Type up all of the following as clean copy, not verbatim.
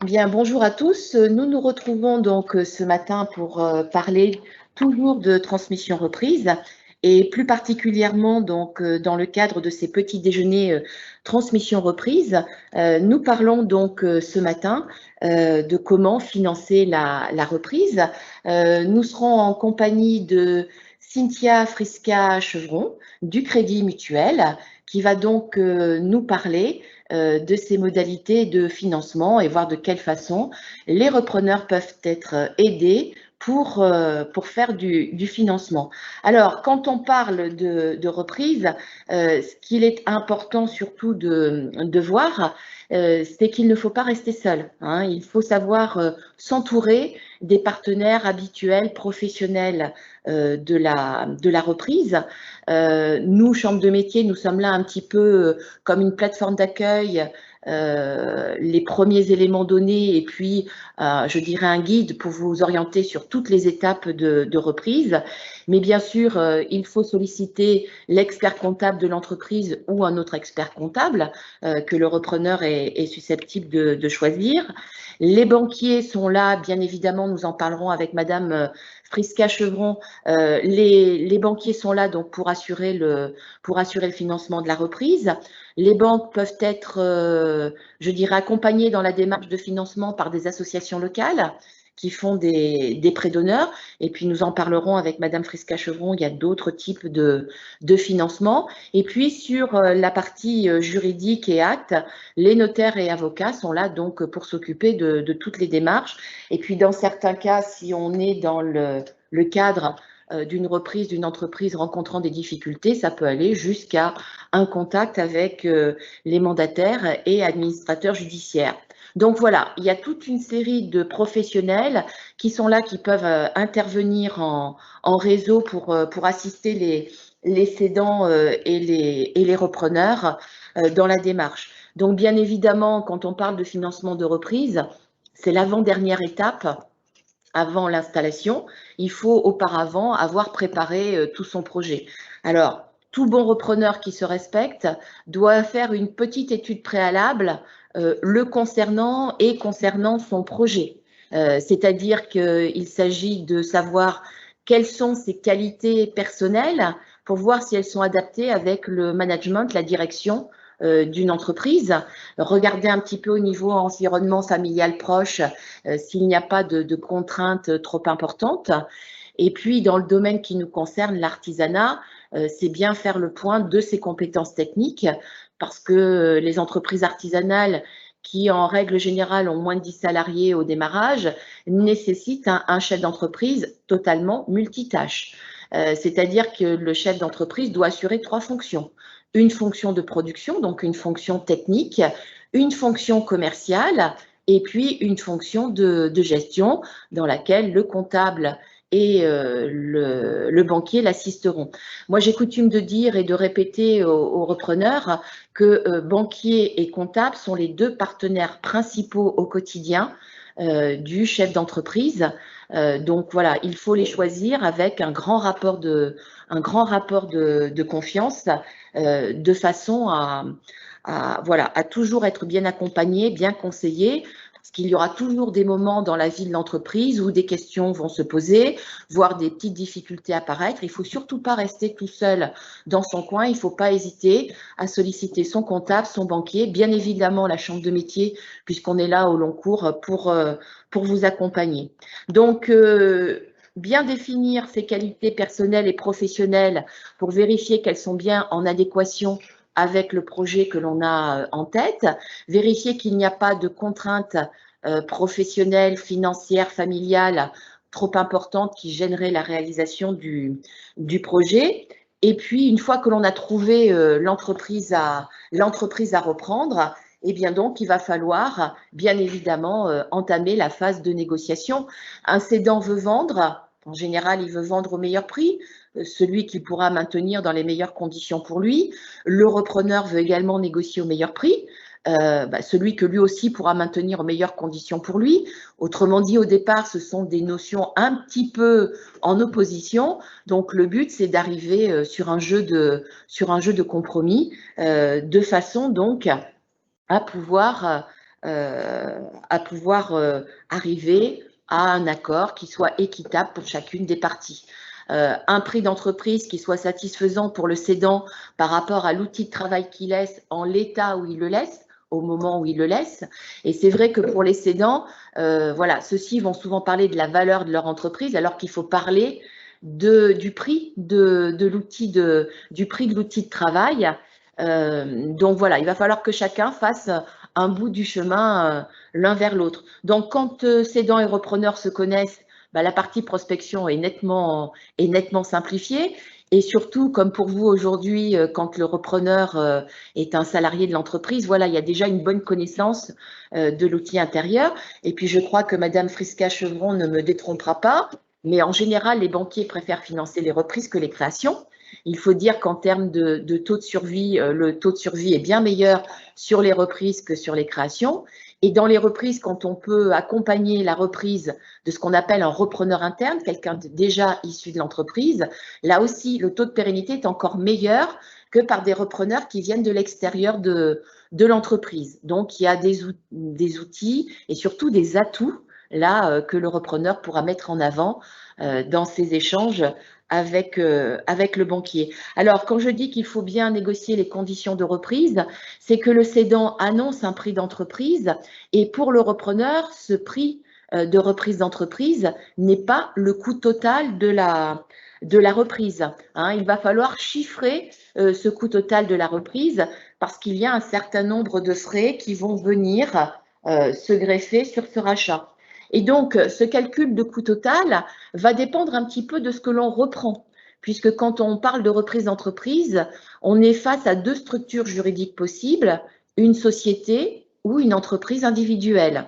Bien, bonjour à tous. Nous nous retrouvons donc ce matin pour parler toujours de transmission reprise et plus particulièrement donc dans le cadre de ces petits déjeuners transmission reprise. Nous parlons donc ce matin de comment financer la reprise. Nous serons en compagnie de Cynthia Frisca-Chevron du Crédit Mutuel qui va donc nous parler de ces modalités de financement et voir de quelle façon les repreneurs peuvent être aidés pour faire du financement. Alors, quand on parle de reprise, ce qu'il est important surtout de voir, c'est qu'il ne faut pas rester seul, hein. Il faut savoir s'entourer des partenaires habituels, professionnels de la reprise. Nous, Chambre de métier, nous sommes là un petit peu comme une plateforme d'accueil, les premiers éléments donnés et puis, je dirais, un guide pour vous orienter sur toutes les étapes de reprise. Mais bien sûr, il faut solliciter l'expert comptable de l'entreprise ou un autre expert comptable que le repreneur est susceptible de choisir. Les banquiers sont là, bien évidemment, nous en parlerons avec Madame Frisca-Chevron. Les banquiers sont là donc pour assurer le financement de la reprise. Les banques peuvent être, je dirais, accompagnées dans la démarche de financement par des associations locales qui font des prêts d'honneur. Et puis, nous en parlerons avec Madame Frisca-Chevron, il y a d'autres types de financement. Et puis, sur la partie juridique et actes, les notaires et avocats sont là donc pour s'occuper de toutes les démarches. Et puis, dans certains cas, si on est dans le cadre d'une reprise d'une entreprise rencontrant des difficultés, ça peut aller jusqu'à un contact avec les mandataires et administrateurs judiciaires. Donc voilà, il y a toute une série de professionnels qui sont là, qui peuvent intervenir en réseau pour assister les cédants et les repreneurs dans la démarche. Donc bien évidemment, quand on parle de financement de reprise, c'est l'avant-dernière étape avant l'installation. Il faut auparavant avoir préparé tout son projet. Alors, tout bon repreneur qui se respecte doit faire une petite étude préalable le concernant et concernant son projet. C'est-à-dire qu'il s'agit de savoir quelles sont ses qualités personnelles pour voir si elles sont adaptées avec le management, la direction d'une entreprise. Regarder un petit peu au niveau environnement familial proche s'il n'y a pas de contraintes trop importantes. Et puis, dans le domaine qui nous concerne, l'artisanat, c'est bien faire le point de ses compétences techniques parce que les entreprises artisanales qui, en règle générale, ont moins de 10 salariés au démarrage, nécessitent un chef d'entreprise totalement multitâche. C'est-à-dire que le chef d'entreprise doit assurer 3 fonctions. Une fonction de production, donc une fonction technique, une fonction commerciale et puis une fonction de gestion dans laquelle le comptable et le banquier l'assisteront. Moi, j'ai coutume de dire et de répéter aux repreneurs que banquier et comptable sont les deux partenaires principaux au quotidien du chef d'entreprise. Donc voilà, il faut les choisir avec un grand rapport de confiance de façon voilà, à toujours être bien accompagné, bien conseillé, parce qu'il y aura toujours des moments dans la vie de l'entreprise où des questions vont se poser, voire des petites difficultés apparaître. Il ne faut surtout pas rester tout seul dans son coin. Il ne faut pas hésiter à solliciter son comptable, son banquier, bien évidemment la chambre de métier, puisqu'on est là au long cours pour vous accompagner. Donc, bien définir ses qualités personnelles et professionnelles pour vérifier qu'elles sont bien en adéquation avec le projet que l'on a en tête, vérifier qu'il n'y a pas de contraintes professionnelles, financières, familiales trop importantes qui gêneraient la réalisation du projet. Et puis, une fois que l'on a trouvé l'entreprise à reprendre, eh bien donc, il va falloir, bien évidemment, entamer la phase de négociation. Un cédant veut vendre, en général, il veut vendre au meilleur prix, celui qu'il pourra maintenir dans les meilleures conditions pour lui. Le repreneur veut également négocier au meilleur prix, celui que lui aussi pourra maintenir aux meilleures conditions pour lui. Autrement dit, au départ, ce sont des notions un petit peu en opposition. Donc, le but, c'est d'arriver sur un jeu de compromis, de façon donc à pouvoir à pouvoir arriver à un accord qui soit équitable pour chacune des parties. Un prix d'entreprise qui soit satisfaisant pour le cédant par rapport à l'outil de travail qu'il laisse en l'état où il le laisse, au moment où il le laisse. Et c'est vrai que pour les cédants, voilà, ceux-ci vont souvent parler de la valeur de leur entreprise alors qu'il faut parler du prix de l'outil du prix de l'outil de travail. Donc voilà, il va falloir que chacun fasse un bout du chemin l'un vers l'autre. Donc quand cédants et repreneurs se connaissent, la partie prospection est nettement simplifiée. Et surtout, comme pour vous aujourd'hui, quand le repreneur est un salarié de l'entreprise, voilà, il y a déjà une bonne connaissance de l'outil intérieur. Et puis, je crois que Madame Friska-Chevron ne me détrompera pas, mais en général, les banquiers préfèrent financer les reprises que les créations. Il faut dire qu'en termes de taux de survie, le taux de survie est bien meilleur sur les reprises que sur les créations. Et dans les reprises, quand on peut accompagner la reprise de ce qu'on appelle un repreneur interne, quelqu'un déjà issu de l'entreprise, là aussi, le taux de pérennité est encore meilleur que par des repreneurs qui viennent de l'extérieur de l'entreprise. Donc, il y a des outils et surtout des atouts là que le repreneur pourra mettre en avant dans ses échanges avec le banquier. Alors, quand je dis qu'il faut bien négocier les conditions de reprise, c'est que le cédant annonce un prix d'entreprise et pour le repreneur, ce prix de reprise d'entreprise n'est pas le coût total de la reprise. Hein. Il va falloir chiffrer ce coût total de la reprise parce qu'il y a un certain nombre de frais qui vont venir se greffer sur ce rachat. Et donc, ce calcul de coût total va dépendre un petit peu de ce que l'on reprend, puisque quand on parle de reprise d'entreprise, on est face à deux structures juridiques possibles, une société ou une entreprise individuelle.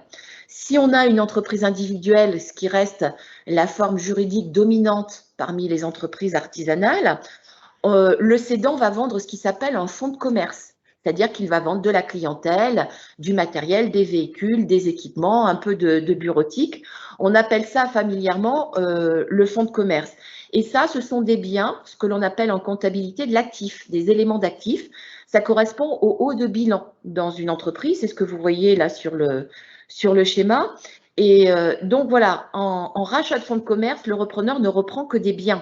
Si on a une entreprise individuelle, ce qui reste la forme juridique dominante parmi les entreprises artisanales, le cédant va vendre ce qui s'appelle un fonds de commerce. C'est-à-dire qu'il va vendre de la clientèle, du matériel, des véhicules, des équipements, un peu de bureautique. On appelle ça familièrement le fonds de commerce. Et ça, ce sont des biens, ce que l'on appelle en comptabilité de l'actif, des éléments d'actifs. Ça correspond au haut de bilan dans une entreprise. C'est ce que vous voyez là sur le schéma. Et donc voilà, en rachat de fonds de commerce, le repreneur ne reprend que des biens.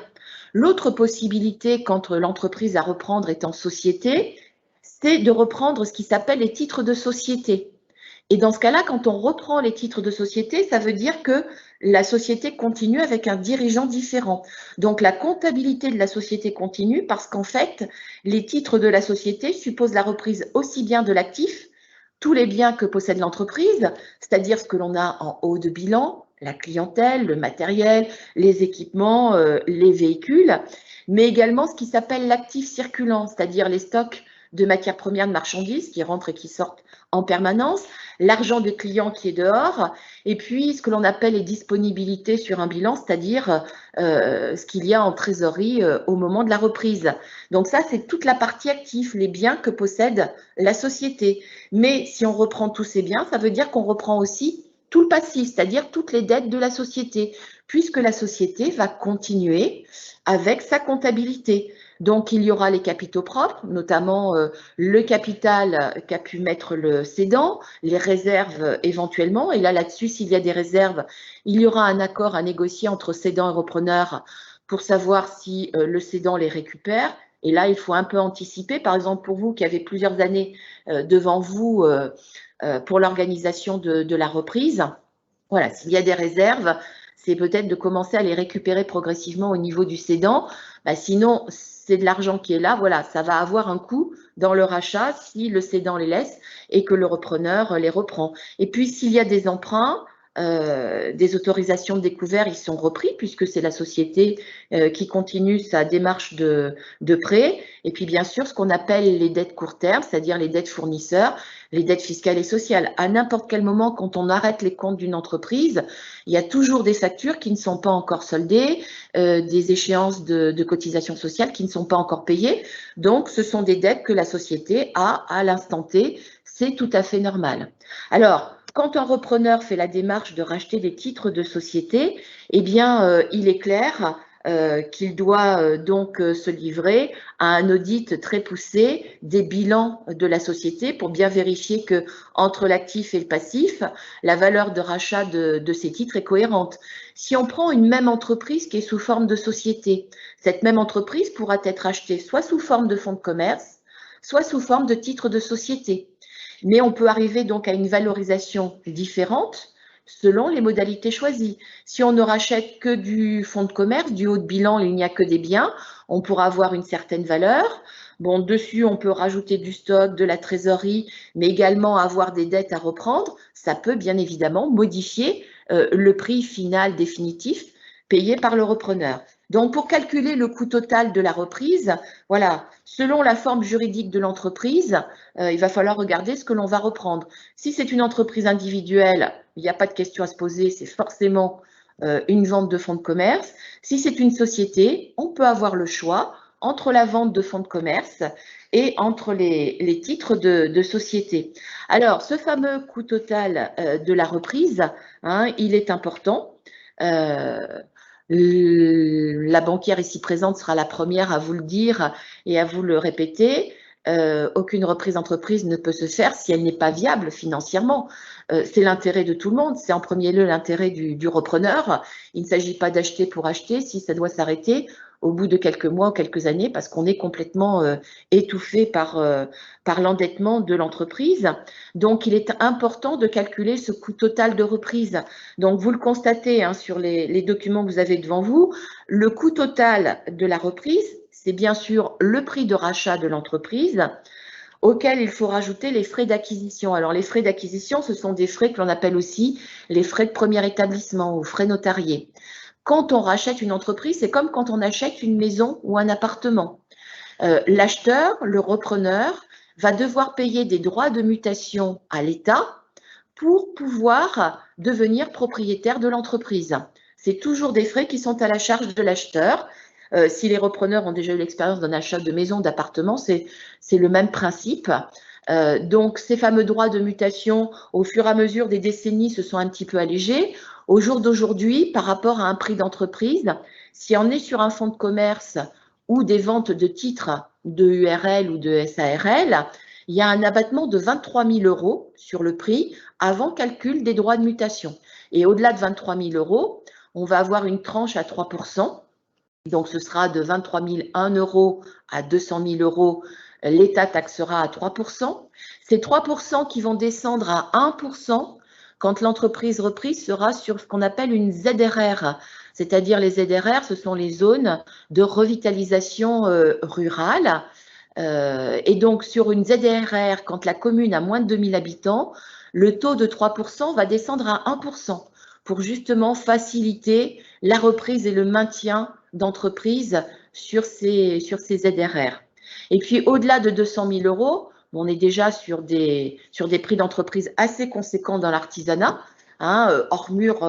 L'autre possibilité quand l'entreprise à reprendre est en société, c'est de reprendre ce qui s'appelle les titres de société. Et dans ce cas-là, quand on reprend les titres de société, ça veut dire que la société continue avec un dirigeant différent. Donc la comptabilité de la société continue parce qu'en fait, les titres de la société supposent la reprise aussi bien de l'actif, tous les biens que possède l'entreprise, c'est-à-dire ce que l'on a en haut de bilan, la clientèle, le matériel, les équipements, les véhicules, mais également ce qui s'appelle l'actif circulant, c'est-à-dire les stocks de matières premières, de marchandises qui rentrent et qui sortent en permanence, l'argent des clients qui est dehors, et puis ce que l'on appelle les disponibilités sur un bilan, c'est-à-dire ce qu'il y a en trésorerie au moment de la reprise. Donc ça, c'est toute la partie active, les biens que possède la société. Mais si on reprend tous ces biens, ça veut dire qu'on reprend aussi tout le passif, c'est-à-dire toutes les dettes de la société, puisque la société va continuer avec sa comptabilité. Donc, il y aura les capitaux propres, notamment le capital qu'a pu mettre le cédant, les réserves éventuellement. Et là-dessus, s'il y a des réserves, il y aura un accord à négocier entre cédant et repreneur pour savoir si le cédant les récupère. Et là, il faut un peu anticiper. Par exemple, pour vous qui avez plusieurs années devant vous pour l'organisation de la reprise, voilà, s'il y a des réserves, c'est peut-être de commencer à les récupérer progressivement au niveau du cédant. Sinon, c'est de l'argent qui est là, voilà, ça va avoir un coût dans le rachat si le cédant les laisse et que le repreneur les reprend. Et puis, s'il y a des emprunts, des autorisations de découvert, ils sont repris puisque c'est la société qui continue sa démarche de prêt. Et puis, bien sûr, ce qu'on appelle les dettes court terme, c'est-à-dire les dettes fournisseurs, les dettes fiscales et sociales. À n'importe quel moment, quand on arrête les comptes d'une entreprise, il y a toujours des factures qui ne sont pas encore soldées, des échéances de cotisations sociales qui ne sont pas encore payées. Donc, ce sont des dettes que la société a à l'instant T. C'est tout à fait normal. Alors, quand un repreneur fait la démarche de racheter des titres de société, eh bien, il est clair qu'il doit donc se livrer à un audit très poussé des bilans de la société pour bien vérifier que entre l'actif et le passif, la valeur de rachat de ces titres est cohérente. Si on prend une même entreprise qui est sous forme de société, cette même entreprise pourra être achetée soit sous forme de fonds de commerce, soit sous forme de titres de société. Mais on peut arriver donc à une valorisation différente selon les modalités choisies. Si on ne rachète que du fonds de commerce, du haut de bilan, il n'y a que des biens, on pourra avoir une certaine valeur. Bon, dessus, on peut rajouter du stock, de la trésorerie, mais également avoir des dettes à reprendre. Ça peut bien évidemment modifier le prix final définitif payé par le repreneur. Donc, pour calculer le coût total de la reprise, voilà, selon la forme juridique de l'entreprise, il va falloir regarder ce que l'on va reprendre. Si c'est une entreprise individuelle, il n'y a pas de question à se poser, c'est forcément une vente de fonds de commerce. Si c'est une société, on peut avoir le choix entre la vente de fonds de commerce et entre les titres de société. Alors, ce fameux coût total de la reprise, hein, il est important. La banquière ici présente sera la première à vous le dire et à vous le répéter. Aucune reprise d'entreprise ne peut se faire si elle n'est pas viable financièrement. C'est l'intérêt de tout le monde, c'est en premier lieu l'intérêt du repreneur. Il ne s'agit pas d'acheter pour acheter si ça doit s'arrêter au bout de quelques mois ou quelques années parce qu'on est complètement étouffé par l'endettement de l'entreprise. Donc, il est important de calculer ce coût total de reprise. Donc, vous le constatez hein, sur les documents que vous avez devant vous, le coût total de la reprise, c'est bien sûr le prix de rachat de l'entreprise auquel il faut rajouter les frais d'acquisition. Alors, les frais d'acquisition, ce sont des frais que l'on appelle aussi les frais de premier établissement ou frais notariés. Quand on rachète une entreprise, c'est comme quand on achète une maison ou un appartement. L'acheteur, le repreneur, va devoir payer des droits de mutation à l'État pour pouvoir devenir propriétaire de l'entreprise. C'est toujours des frais qui sont à la charge de l'acheteur. Si les repreneurs ont déjà eu l'expérience d'un achat de maison, d'appartement, c'est le même principe. Donc, ces fameux droits de mutation, au fur et à mesure des décennies, se sont un petit peu allégés. Au jour d'aujourd'hui, par rapport à un prix d'entreprise, si on est sur un fonds de commerce ou des ventes de titres de URL ou de SARL, il y a un abattement de 23 000 € sur le prix avant calcul des droits de mutation. Et au-delà de 23 000 €, on va avoir une tranche à 3%. Donc, ce sera de 23 001 € à 200 000 €. L'État taxera à 3%. Ces 3% qui vont descendre à 1% quand l'entreprise reprise sera sur ce qu'on appelle une ZRR. C'est-à-dire les ZRR, ce sont les zones de revitalisation rurale. Et donc, sur une ZRR, quand la commune a moins de 2000 habitants, le taux de 3% va descendre à 1% pour justement faciliter la reprise et le maintien d'entreprises sur ces ZRR. Et puis, au-delà de 200 000 €, on est déjà sur des prix d'entreprise assez conséquents dans l'artisanat. Hein, hors mur,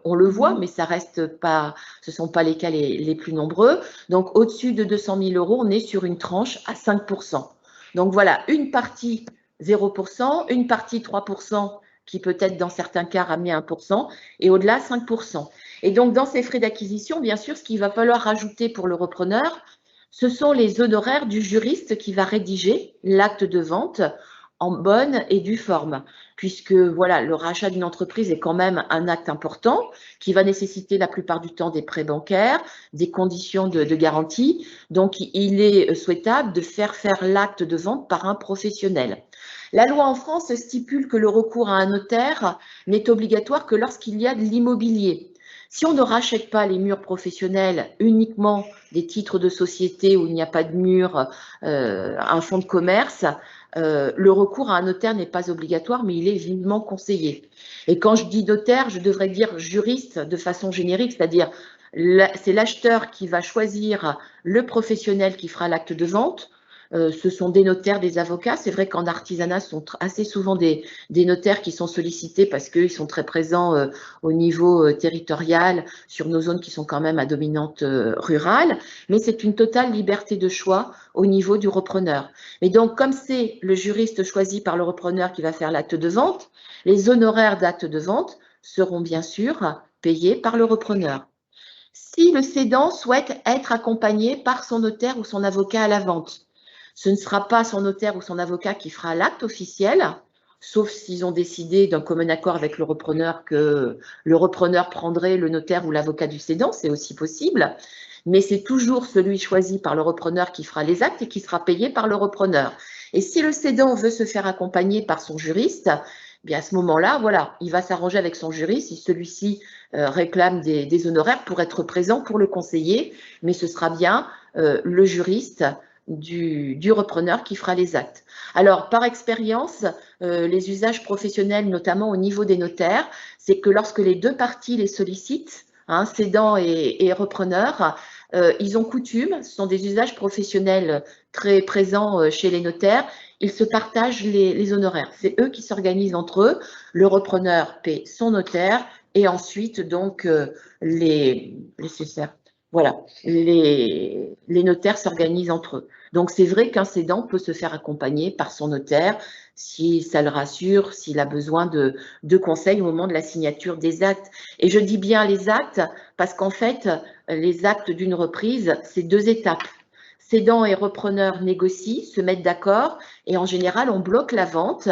on le voit, mais ça reste pas, ce ne sont pas les cas les plus nombreux. Donc, au-dessus de 200 000 €, on est sur une tranche à 5%. Donc, voilà, une partie 0%, une partie 3%, qui peut être dans certains cas ramené à 1%, et au-delà 5%. Et donc, dans ces frais d'acquisition, bien sûr, ce qu'il va falloir rajouter pour le repreneur, ce sont les honoraires du juriste qui va rédiger l'acte de vente en bonne et due forme, puisque voilà, le rachat d'une entreprise est quand même un acte important qui va nécessiter la plupart du temps des prêts bancaires, des conditions de garantie. Donc, il est souhaitable de faire l'acte de vente par un professionnel. La loi en France stipule que le recours à un notaire n'est obligatoire que lorsqu'il y a de l'immobilier. Si on ne rachète pas les murs professionnels, uniquement des titres de société où il n'y a pas de mur, un fonds de commerce, le recours à un notaire n'est pas obligatoire, mais il est vivement conseillé. Et quand je dis notaire, je devrais dire juriste de façon générique, c'est-à-dire c'est l'acheteur qui va choisir le professionnel qui fera l'acte de vente. Ce sont des notaires, des avocats. C'est vrai qu'en artisanat, ce sont assez souvent des notaires qui sont sollicités parce qu'ils sont très présents au niveau territorial sur nos zones qui sont quand même à dominante rurale. Mais c'est une totale liberté de choix au niveau du repreneur. Et donc, comme c'est le juriste choisi par le repreneur qui va faire l'acte de vente, les honoraires d'acte de vente seront bien sûr payés par le repreneur. Si le cédant souhaite être accompagné par son notaire ou son avocat à la vente, ce ne sera pas son notaire ou son avocat qui fera l'acte officiel, sauf s'ils ont décidé d'un commun accord avec le repreneur que le repreneur prendrait le notaire ou l'avocat du cédant, c'est aussi possible, mais c'est toujours celui choisi par le repreneur qui fera les actes et qui sera payé par le repreneur. Et si le cédant veut se faire accompagner par son juriste, bien à ce moment-là, voilà, il va s'arranger avec son juriste si celui-ci réclame des honoraires pour être présent pour le conseiller, mais ce sera bien le juriste du repreneur qui fera les actes. Alors, par expérience, les usages professionnels, notamment au niveau des notaires, c'est que lorsque les deux parties les sollicitent, cédant et repreneur, ils ont coutume, ce sont des usages professionnels très présents chez les notaires, ils se partagent les honoraires. C'est eux qui s'organisent entre eux. Le repreneur paie son notaire et ensuite donc les notaires s'organisent entre eux. Donc c'est vrai qu'un cédant peut se faire accompagner par son notaire si ça le rassure, s'il a besoin de conseils au moment de la signature des actes. Et je dis bien les actes parce qu'en fait, les actes d'une reprise, c'est 2 étapes. Cédant et repreneur négocient, se mettent d'accord et en général, on bloque la vente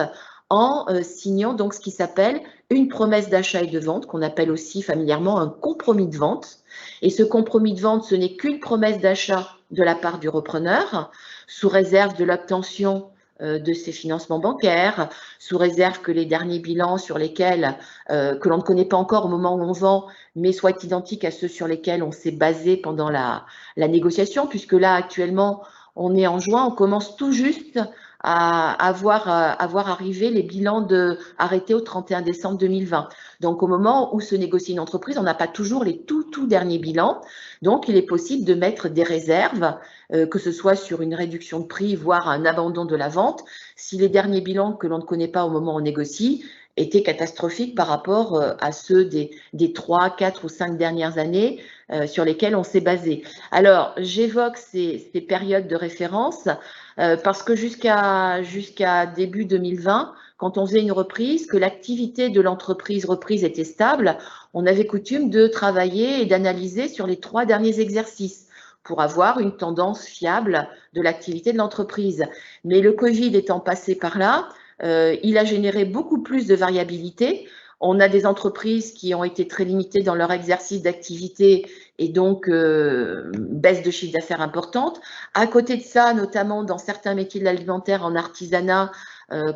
en signant donc ce qui s'appelle une promesse d'achat et de vente, qu'on appelle aussi familièrement un compromis de vente. Et ce compromis de vente, ce n'est qu'une promesse d'achat de la part du repreneur, sous réserve de l'obtention de ses financements bancaires, sous réserve que les derniers bilans sur lesquels, que l'on ne connaît pas encore au moment où on vend, mais soient identiques à ceux sur lesquels on s'est basé pendant la négociation, puisque là, actuellement, on est en juin, on commence tout juste à voir arriver les bilans arrêtés au 31 décembre 2020. Donc, au moment où se négocie une entreprise, on n'a pas toujours les tout derniers bilans. Donc, il est possible de mettre des réserves, que ce soit sur une réduction de prix, voire un abandon de la vente, si les derniers bilans que l'on ne connaît pas au moment où on négocie étaient catastrophiques par rapport à ceux des 3, 4 ou 5 dernières années sur lesquels on s'est basé. Alors, j'évoque ces périodes de référence parce que jusqu'à début 2020, quand on faisait une reprise, que l'activité de l'entreprise reprise était stable, on avait coutume de travailler et d'analyser sur les 3 derniers exercices pour avoir une tendance fiable de l'activité de l'entreprise. Mais le Covid étant passé par là, il a généré beaucoup plus de variabilité. On a des entreprises qui ont été très limitées dans leur exercice d'activité et donc baisse de chiffre d'affaires importante. À côté de ça, notamment dans certains métiers de l'alimentaire en artisanat,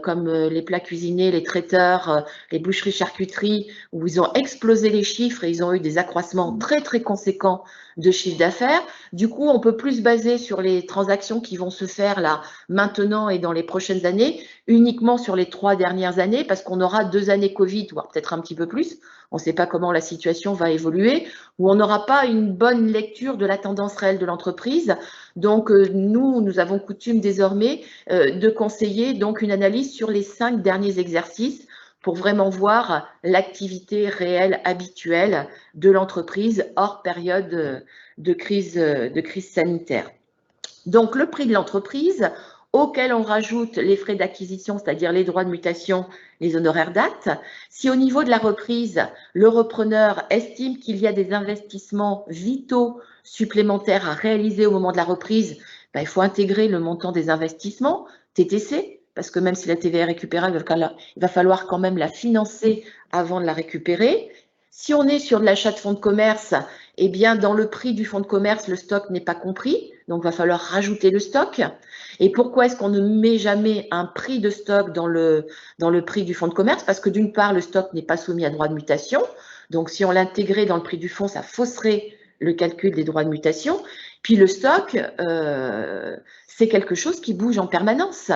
comme les plats cuisinés, les traiteurs, les boucheries, charcuteries, où ils ont explosé les chiffres et ils ont eu des accroissements très conséquents de chiffre d'affaires. Du coup, on peut plus se baser sur les transactions qui vont se faire là maintenant et dans les prochaines années, uniquement sur les 3 dernières années, parce qu'on aura 2 années Covid, voire peut-être un petit peu plus. On ne sait pas comment la situation va évoluer, où on n'aura pas une bonne lecture de la tendance réelle de l'entreprise. Donc, nous avons coutume désormais de conseiller donc une analyse sur les 5 derniers exercices pour vraiment voir l'activité réelle habituelle de l'entreprise hors période de crise sanitaire. Donc, le prix de l'entreprise, auquel on rajoute les frais d'acquisition, c'est-à-dire les droits de mutation, les honoraires d'acte. Si au niveau de la reprise, le repreneur estime qu'il y a des investissements vitaux supplémentaires à réaliser au moment de la reprise, il faut intégrer le montant des investissements, TTC, parce que même si la TVA est récupérable, il va falloir quand même la financer avant de la récupérer. Si on est sur de l'achat de fonds de commerce, eh bien, dans le prix du fonds de commerce, le stock n'est pas compris, donc il va falloir rajouter le stock. Et pourquoi est-ce qu'on ne met jamais un prix de stock dans le prix du fonds de commerce? Parce que d'une part, le stock n'est pas soumis à droit de mutation, donc si on l'intégrait dans le prix du fonds, ça fausserait le calcul des droits de mutation. Puis le stock, c'est quelque chose qui bouge en permanence.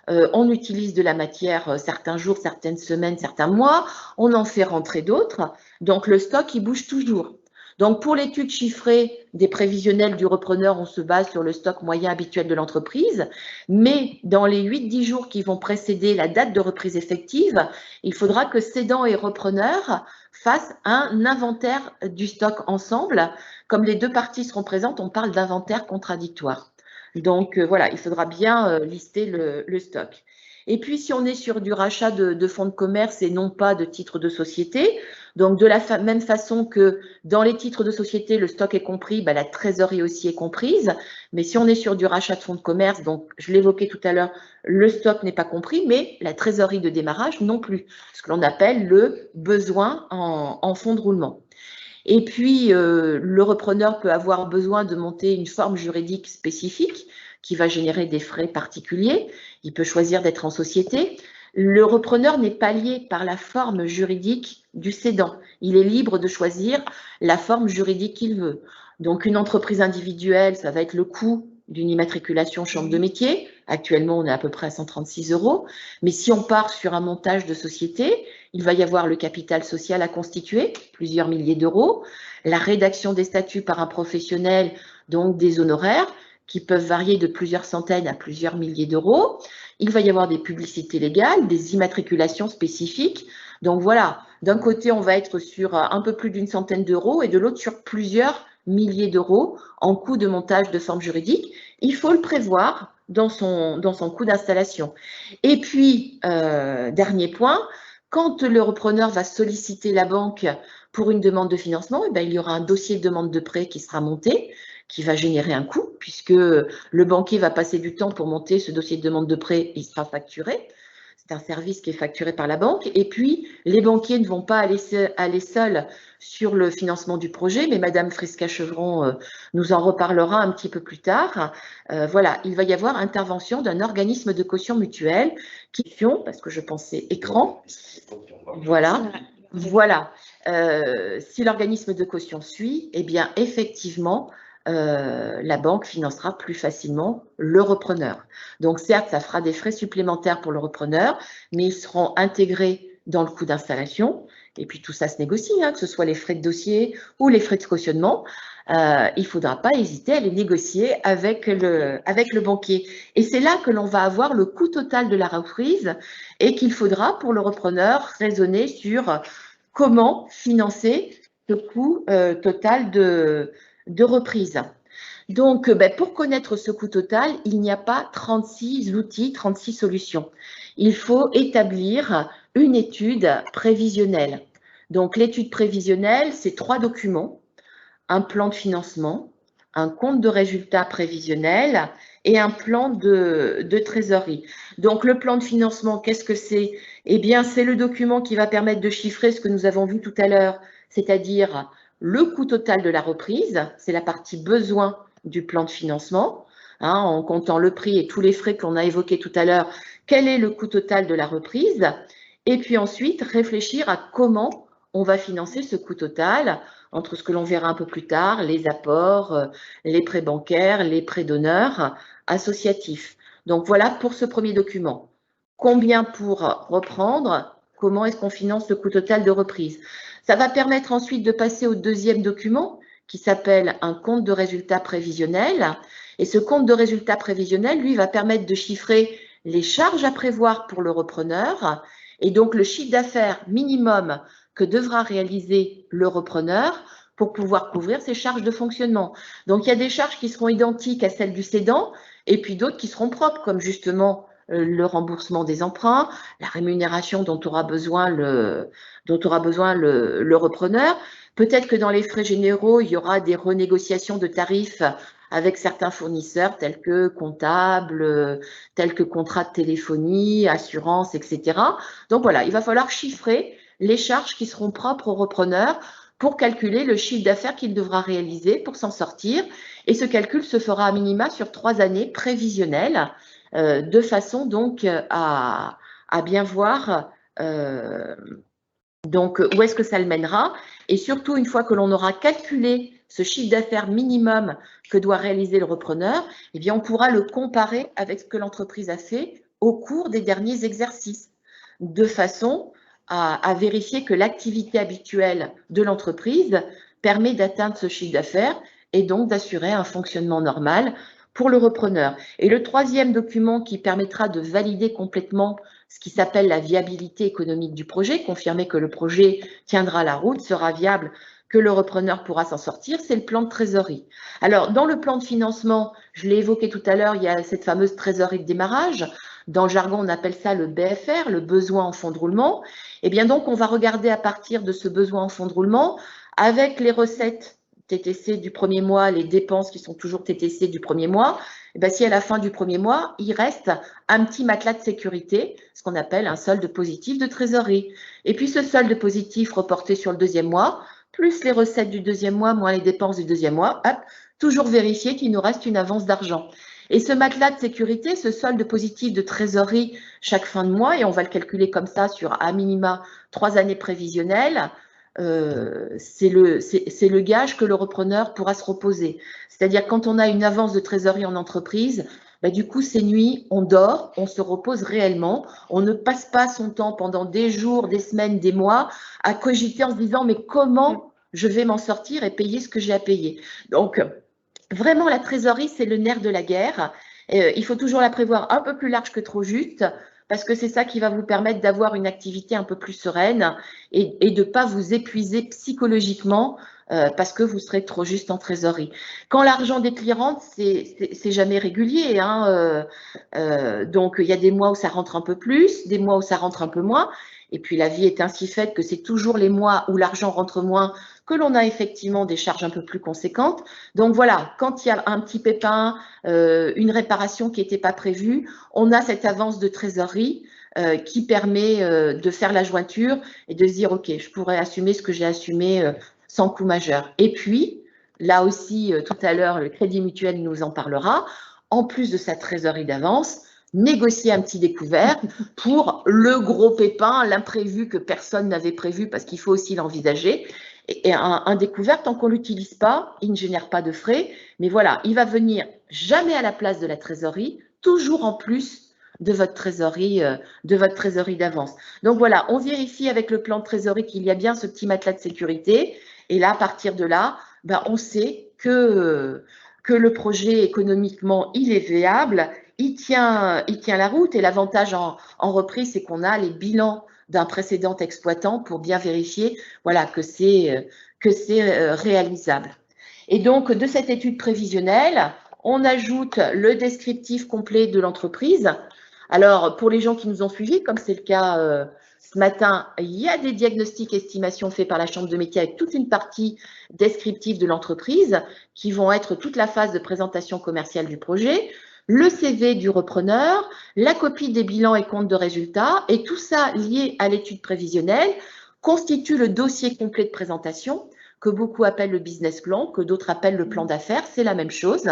On utilise de la matière certains jours, certaines semaines, certains mois, on en fait rentrer d'autres, donc le stock, il bouge toujours. Donc, pour l'étude chiffrée des prévisionnels du repreneur, on se base sur le stock moyen habituel de l'entreprise, mais dans les 8-10 jours qui vont précéder la date de reprise effective, il faudra que cédant et repreneur fassent un inventaire du stock ensemble. Comme les 2 parties seront présentes, on parle d'inventaire contradictoire. Donc, voilà, il faudra bien lister le stock. Et puis, si on est sur du rachat de fonds de commerce et non pas de titres de société, Donc, de la même façon que dans les titres de société, le stock est compris, la trésorerie aussi est comprise. Mais si on est sur du rachat de fonds de commerce, donc je l'évoquais tout à l'heure, le stock n'est pas compris, mais la trésorerie de démarrage non plus, ce que l'on appelle le besoin en fonds de roulement. Et puis, le repreneur peut avoir besoin de monter une forme juridique spécifique qui va générer des frais particuliers. Il peut choisir d'être en société. Le repreneur n'est pas lié par la forme juridique du cédant. Il est libre de choisir la forme juridique qu'il veut. Donc, une entreprise individuelle, ça va être le coût d'une immatriculation chambre de métier. Actuellement, on est à peu près à 136 €. Mais si on part sur un montage de société, il va y avoir le capital social à constituer, plusieurs milliers d'euros, la rédaction des statuts par un professionnel, donc des honoraires, qui peuvent varier de plusieurs centaines à plusieurs milliers d'euros. Il va y avoir des publicités légales, des immatriculations spécifiques. Donc voilà, d'un côté, on va être sur un peu plus d'une centaine d'euros et de l'autre sur plusieurs milliers d'euros en coût de montage de forme juridique. Il faut le prévoir dans son coût d'installation. Et puis, dernier point, quand le repreneur va solliciter la banque pour une demande de financement, il y aura un dossier de demande de prêt qui sera monté, qui va générer un coût, puisque le banquier va passer du temps pour monter ce dossier de demande de prêt, il sera facturé. C'est un service qui est facturé par la banque. Et puis, les banquiers ne vont pas aller seuls sur le financement du projet, mais Madame Frisca-Chevron nous en reparlera un petit peu plus tard. Voilà, il va y avoir intervention d'un organisme de caution mutuelle parce que je pensais écran. Voilà. Si l'organisme de caution suit, eh bien, effectivement, la banque financera plus facilement le repreneur. Donc, certes, ça fera des frais supplémentaires pour le repreneur, mais ils seront intégrés dans le coût d'installation. Et puis, tout ça se négocie, que ce soit les frais de dossier ou les frais de cautionnement. Il ne faudra pas hésiter à les négocier avec le banquier. Et c'est là que l'on va avoir le coût total de la reprise et qu'il faudra, pour le repreneur, raisonner sur comment financer ce coût total de reprise. Donc, pour connaître ce coût total, il n'y a pas 36 outils, 36 solutions. Il faut établir une étude prévisionnelle. Donc, l'étude prévisionnelle, c'est 3 documents, un plan de financement, un compte de résultat prévisionnel et un plan de trésorerie. Donc, le plan de financement, qu'est-ce que c'est? Eh bien, c'est le document qui va permettre de chiffrer ce que nous avons vu tout à l'heure, c'est-à-dire le coût total de la reprise, c'est la partie besoin du plan de financement, en comptant le prix et tous les frais qu'on a évoqués tout à l'heure, quel est le coût total de la reprise, et puis ensuite réfléchir à comment on va financer ce coût total entre ce que l'on verra un peu plus tard, les apports, les prêts bancaires, les prêts d'honneur associatifs. Donc voilà pour ce premier document. Combien pour reprendre? Comment est-ce qu'on finance le coût total de reprise? Ça va permettre ensuite de passer au deuxième document qui s'appelle un compte de résultat prévisionnel. Et ce compte de résultat prévisionnel, lui, va permettre de chiffrer les charges à prévoir pour le repreneur et donc le chiffre d'affaires minimum que devra réaliser le repreneur pour pouvoir couvrir ses charges de fonctionnement. Donc, il y a des charges qui seront identiques à celles du cédant et puis d'autres qui seront propres, comme justement le remboursement des emprunts, la rémunération dont aura besoin le repreneur. Peut-être que dans les frais généraux, il y aura des renégociations de tarifs avec certains fournisseurs tels que comptables, tels que contrats de téléphonie, assurance, etc. Donc voilà, il va falloir chiffrer les charges qui seront propres au repreneur pour calculer le chiffre d'affaires qu'il devra réaliser pour s'en sortir. Et ce calcul se fera à minima sur 3 années prévisionnelles, de façon donc à bien voir donc où est-ce que ça le mènera. Et surtout, une fois que l'on aura calculé ce chiffre d'affaires minimum que doit réaliser le repreneur, eh bien, on pourra le comparer avec ce que l'entreprise a fait au cours des derniers exercices, de façon à vérifier que l'activité habituelle de l'entreprise permet d'atteindre ce chiffre d'affaires et donc d'assurer un fonctionnement normal pour le repreneur. Et le troisième document qui permettra de valider complètement ce qui s'appelle la viabilité économique du projet, confirmer que le projet tiendra la route, sera viable, que le repreneur pourra s'en sortir, c'est le plan de trésorerie. Alors, dans le plan de financement, je l'ai évoqué tout à l'heure, il y a cette fameuse trésorerie de démarrage. Dans le jargon, on appelle ça le BFR, le besoin en fonds de roulement. Et bien donc, on va regarder à partir de ce besoin en fonds de roulement, avec les recettes TTC du premier mois, les dépenses qui sont toujours TTC du premier mois, et bien si à la fin du premier mois, il reste un petit matelas de sécurité, ce qu'on appelle un solde positif de trésorerie. Et puis ce solde positif reporté sur le deuxième mois, plus les recettes du deuxième mois, moins les dépenses du deuxième mois, hop, toujours vérifier qu'il nous reste une avance d'argent. Et ce matelas de sécurité, ce solde positif de trésorerie chaque fin de mois, et on va le calculer comme ça sur à minima 3 années prévisionnelles, c'est le gage que le repreneur pourra se reposer. C'est-à-dire quand on a une avance de trésorerie en entreprise, bah, du coup, ces nuits, on dort, on se repose réellement, on ne passe pas son temps pendant des jours, des semaines, des mois à cogiter en se disant mais comment je vais m'en sortir et payer ce que j'ai à payer. Donc, vraiment, la trésorerie, c'est le nerf de la guerre. Il faut toujours la prévoir un peu plus large que trop juste, parce que c'est ça qui va vous permettre d'avoir une activité un peu plus sereine et de ne pas vous épuiser psychologiquement parce que vous serez trop juste en trésorerie. Quand l'argent des clients rentre, c'est jamais régulier, hein, donc il y a des mois où ça rentre un peu plus, des mois où ça rentre un peu moins. Et puis la vie est ainsi faite que c'est toujours les mois où l'argent rentre moins que l'on a effectivement des charges un peu plus conséquentes. Donc voilà, quand il y a un petit pépin, une réparation qui n'était pas prévue, on a cette avance de trésorerie qui permet de faire la jointure et de se dire, OK, je pourrais assumer ce que j'ai assumé sans coût majeur. Et puis, là aussi, tout à l'heure, le Crédit Mutuel nous en parlera, en plus de sa trésorerie d'avance, négocier un petit découvert pour le gros pépin, l'imprévu que personne n'avait prévu parce qu'il faut aussi l'envisager. Et un découvert, tant qu'on ne l'utilise pas, il ne génère pas de frais. Mais voilà, il va venir jamais à la place de la trésorerie, toujours en plus de votre trésorerie d'avance. Donc voilà, on vérifie avec le plan de trésorerie qu'il y a bien ce petit matelas de sécurité. Et là, à partir de là, ben, on sait que le projet économiquement, il est viable, il tient la route. Et l'avantage en reprise, c'est qu'on a les bilans d'un précédent exploitant pour bien vérifier voilà, que c'est réalisable. Et donc, de cette étude prévisionnelle, on ajoute le descriptif complet de l'entreprise. Alors, pour les gens qui nous ont suivis, comme c'est le cas ce matin, il y a des diagnostics estimations faits par la Chambre de métier avec toute une partie descriptive de l'entreprise qui vont être toute la phase de présentation commerciale du projet, le CV du repreneur, la copie des bilans et comptes de résultats, et tout ça lié à l'étude prévisionnelle constitue le dossier complet de présentation que beaucoup appellent le business plan, que d'autres appellent le plan d'affaires. C'est la même chose,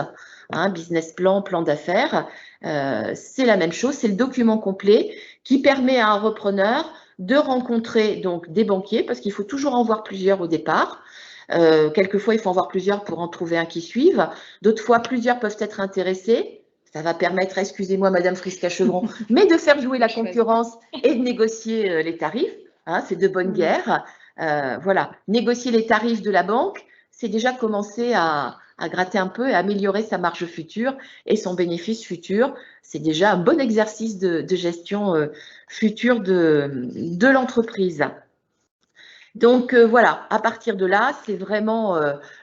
hein, business plan, plan d'affaires, c'est la même chose. C'est le document complet qui permet à un repreneur de rencontrer donc des banquiers, parce qu'il faut toujours en voir plusieurs au départ. Quelquefois, il faut en voir plusieurs pour en trouver un qui suive. D'autres fois, plusieurs peuvent être intéressés. Ça va permettre, excusez-moi Madame Frisca-Chevron, mais de faire jouer la concurrence et de négocier les tarifs. Hein, c'est de bonne guerre. Voilà, négocier les tarifs de la banque, c'est déjà commencer à gratter un peu et à améliorer sa marge future et son bénéfice futur. C'est déjà un bon exercice de gestion future de l'entreprise. Donc voilà, à partir de là, c'est vraiment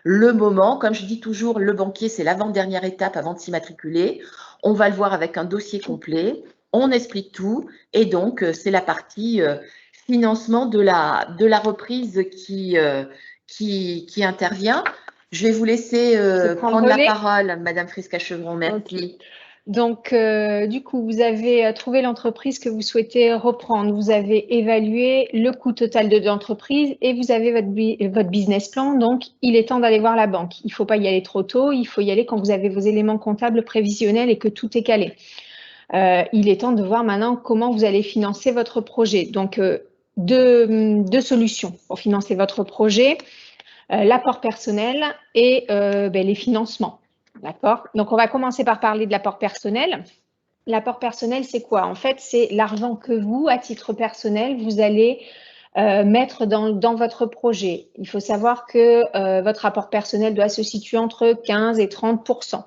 le moment. Comme je dis toujours, le banquier, c'est l'avant-dernière étape avant de s'immatriculer. On va le voir avec un dossier complet, on explique tout et donc c'est la partie financement de la reprise qui intervient. Je vais vous laisser prendre la parole, Madame Frisca-Chevron. Merci. Okay. Donc, du coup, vous avez trouvé l'entreprise que vous souhaitez reprendre. Vous avez évalué le coût total de l'entreprise et vous avez votre business plan. Donc, il est temps d'aller voir la banque. Il ne faut pas y aller trop tôt. Il faut y aller quand vous avez vos éléments comptables prévisionnels et que tout est calé. Il est temps de voir maintenant comment vous allez financer votre projet. Donc, deux solutions pour financer votre projet, l'apport personnel et les financements. D'accord? Donc, on va commencer par parler de l'apport personnel. L'apport personnel, c'est quoi? En fait, c'est l'argent que vous, à titre personnel, vous allez mettre dans votre projet. Il faut savoir que votre apport personnel doit se situer entre 15 et 30%.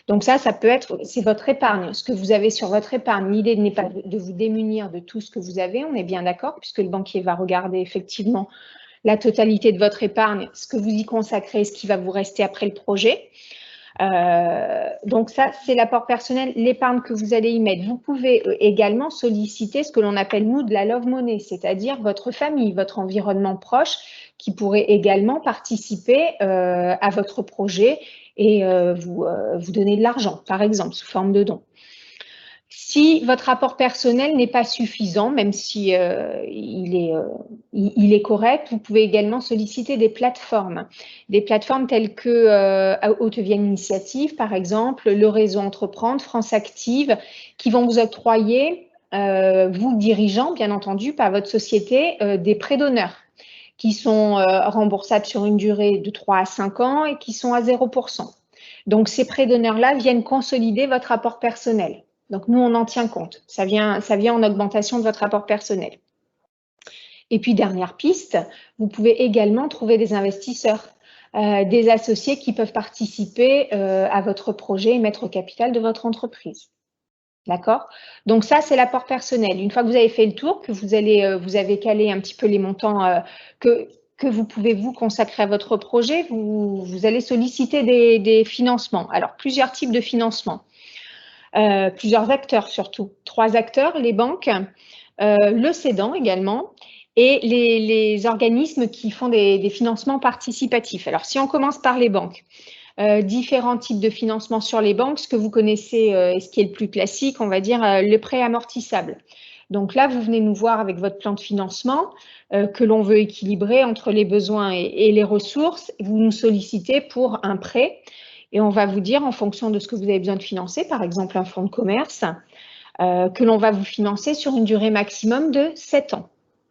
Donc ça peut être, c'est votre épargne, ce que vous avez sur votre épargne. L'idée n'est pas de vous démunir de tout ce que vous avez, on est bien d'accord, puisque le banquier va regarder effectivement la totalité de votre épargne, ce que vous y consacrez, ce qui va vous rester après le projet. Donc ça, c'est l'apport personnel, l'épargne que vous allez y mettre. Vous pouvez également solliciter ce que l'on appelle, nous, de la love money, c'est-à-dire votre famille, votre environnement proche, qui pourrait également participer à votre projet et vous donner de l'argent, par exemple, sous forme de dons. Si votre apport personnel n'est pas suffisant, même si il est correct, vous pouvez également solliciter des plateformes telles que Haute-Vienne Initiative, par exemple, le réseau Entreprendre, France Active, qui vont vous octroyer, vous dirigeant, bien entendu, par votre société, des prêts d'honneur qui sont remboursables sur une durée de 3 à 5 ans et qui sont à 0%. Donc, ces prêts d'honneur-là viennent consolider votre apport personnel. Donc, nous, on en tient compte. Ça vient en augmentation de votre apport personnel. Et puis, dernière piste, vous pouvez également trouver des investisseurs, des associés qui peuvent participer à votre projet et mettre au capital de votre entreprise. D'accord? Donc, ça, c'est l'apport personnel. Une fois que vous avez fait le tour, que vous avez calé un petit peu les montants que vous pouvez vous consacrer à votre projet, vous allez solliciter des financements. Alors, plusieurs types de financements. Plusieurs acteurs surtout. 3 acteurs, les banques, le cédant également et les organismes qui font des financements participatifs. Alors, si on commence par les banques, différents types de financements sur les banques, ce que vous connaissez et ce qui est le plus classique, on va dire le prêt amortissable. Donc là, vous venez nous voir avec votre plan de financement que l'on veut équilibrer entre les besoins et les ressources. Vous nous sollicitez pour un prêt. Et on va vous dire, en fonction de ce que vous avez besoin de financer, par exemple un fonds de commerce, que l'on va vous financer sur une durée maximum de 7 ans.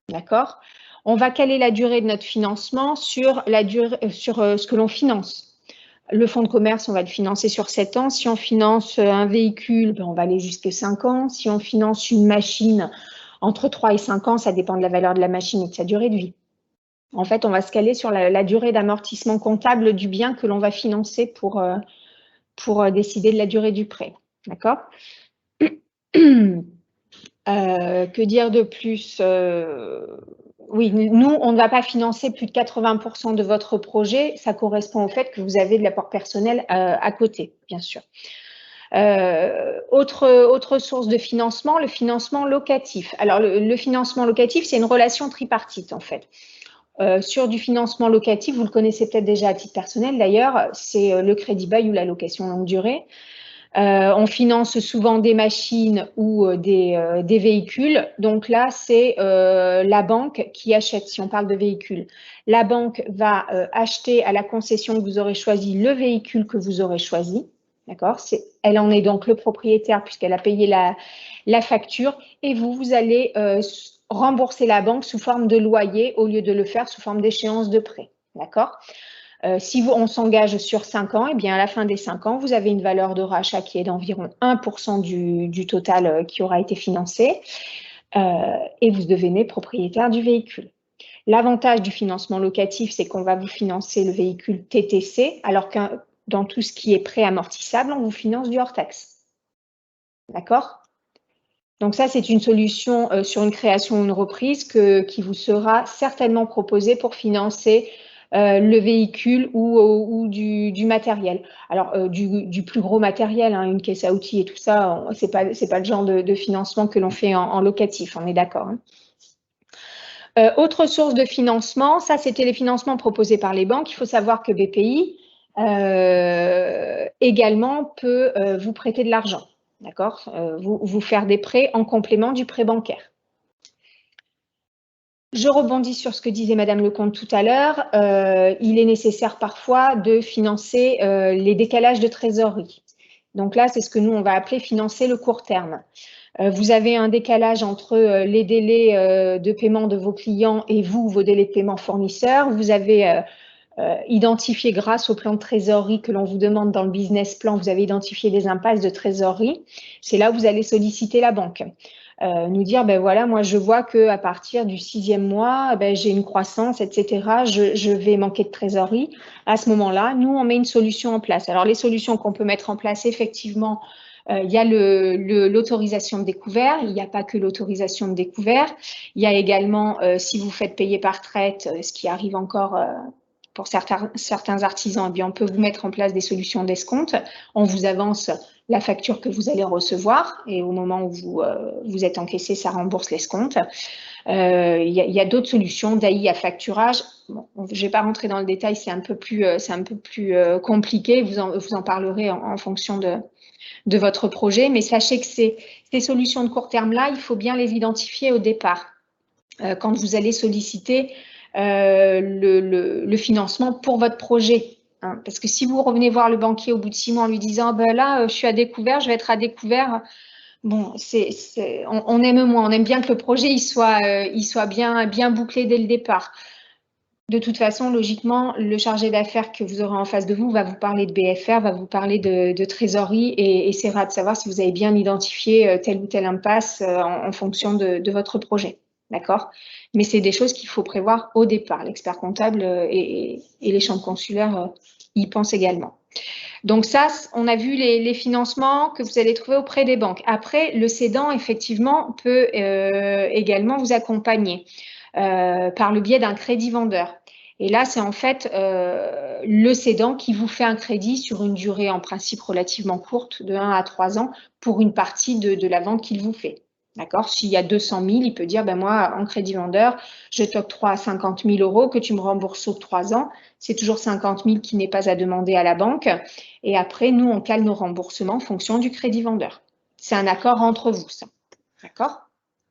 D'accord? On va caler la durée de notre financement sur ce que l'on finance. Le fonds de commerce, on va le financer sur 7 ans. Si on finance un véhicule, on va aller jusqu'à 5 ans. Si on finance une machine, entre 3 et 5 ans, ça dépend de la valeur de la machine et de sa durée de vie. En fait, on va se caler sur la durée d'amortissement comptable du bien que l'on va financer pour décider de la durée du prêt. D'accord? Que dire de plus? Oui, nous, on ne va pas financer plus de 80% de votre projet. Ça correspond au fait que vous avez de l'apport personnel à côté, bien sûr. Autre source de financement, le financement locatif. Alors, le financement locatif, c'est une relation tripartite, en fait. Sur du financement locatif, vous le connaissez peut-être déjà à titre personnel d'ailleurs, c'est le crédit bail ou la location longue durée. On finance souvent des machines ou des véhicules. Donc là, c'est la banque qui achète, si on parle de véhicules. La banque va acheter à la concession que vous aurez choisi le véhicule que vous aurez choisi. D'accord? Elle en est donc le propriétaire puisqu'elle a payé la facture. Et vous allez rembourser la banque sous forme de loyer au lieu de le faire sous forme d'échéance de prêt. D'accord? Si on s'engage sur 5 ans, eh bien à la fin des 5 ans, vous avez une valeur de rachat qui est d'environ 1% du total qui aura été financé et vous devenez propriétaire du véhicule. L'avantage du financement locatif, c'est qu'on va vous financer le véhicule TTC, alors que dans tout ce qui est prêt amortissable, on vous finance du hors-taxe. D'accord? Donc ça, c'est une solution sur une création ou une reprise qui vous sera certainement proposée pour financer le véhicule ou du matériel. Alors, du plus gros matériel, hein, une caisse à outils et tout ça, c'est pas le genre de financement que l'on fait en locatif, on est d'accord. Hein. Autre source de financement, ça, c'était les financements proposés par les banques. Il faut savoir que BPI également peut vous prêter de l'argent. D'accord, vous faire des prêts en complément du prêt bancaire. Je rebondis sur ce que disait Madame Lecomte tout à l'heure. Il est nécessaire parfois de financer les décalages de trésorerie. Donc là, c'est ce que nous, on va appeler financer le court terme. Vous avez un décalage entre les délais de paiement de vos clients et vos délais de paiement fournisseurs. Vous avez identifié grâce au plan de trésorerie que l'on vous demande dans le business plan, vous avez identifié des impasses de trésorerie. C'est là où vous allez solliciter la banque. Nous dire, ben voilà, moi je vois qu'à partir du 6e mois, ben, j'ai une croissance, etc. Je vais manquer de trésorerie. À ce moment-là, nous, on met une solution en place. Alors, les solutions qu'on peut mettre en place, effectivement, il y a l'autorisation de découvert. Il n'y a pas que l'autorisation de découvert. Il y a également, si vous faites payer par traite, ce qui arrive encore pour certains artisans, eh bien, on peut vous mettre en place des solutions d'escompte. On vous avance la facture que vous allez recevoir et au moment où vous êtes encaissé, ça rembourse l'escompte. Il y a d'autres solutions, DAI à facturage. Bon, je ne vais pas rentrer dans le détail, c'est un peu plus compliqué. Vous en parlerez en fonction de votre projet. Mais sachez que ces solutions de court terme-là, il faut bien les identifier au départ. Quand vous allez solliciter le financement pour votre projet. Hein, parce que si vous revenez voir le banquier au bout de 6 mois en lui disant ben là, je suis à découvert, je vais être à découvert. Bon, on aime moins, on aime bien que le projet il soit bien bouclé dès le départ. De toute façon, logiquement, le chargé d'affaires que vous aurez en face de vous va vous parler de BFR, va vous parler de trésorerie et essaiera de savoir si vous avez bien identifié tel ou tel impasse en fonction de votre projet. D'accord? Mais c'est des choses qu'il faut prévoir au départ. L'expert comptable et les chambres consulaires y pensent également. Donc ça, on a vu les financements que vous allez trouver auprès des banques. Après, le cédant, effectivement, peut également vous accompagner par le biais d'un crédit vendeur. Et là, c'est en fait le cédant qui vous fait un crédit sur une durée en principe relativement courte, de 1 à 3 ans, pour une partie de la vente qu'il vous fait. D'accord? S'il y a 200 000, il peut dire, ben moi, en crédit vendeur, je t'octroie 50 000 € que tu me rembourses sur 3 ans. C'est toujours 50 000 qui n'est pas à demander à la banque. Et après, nous, on cale nos remboursements en fonction du crédit vendeur. C'est un accord entre vous, ça. D'accord?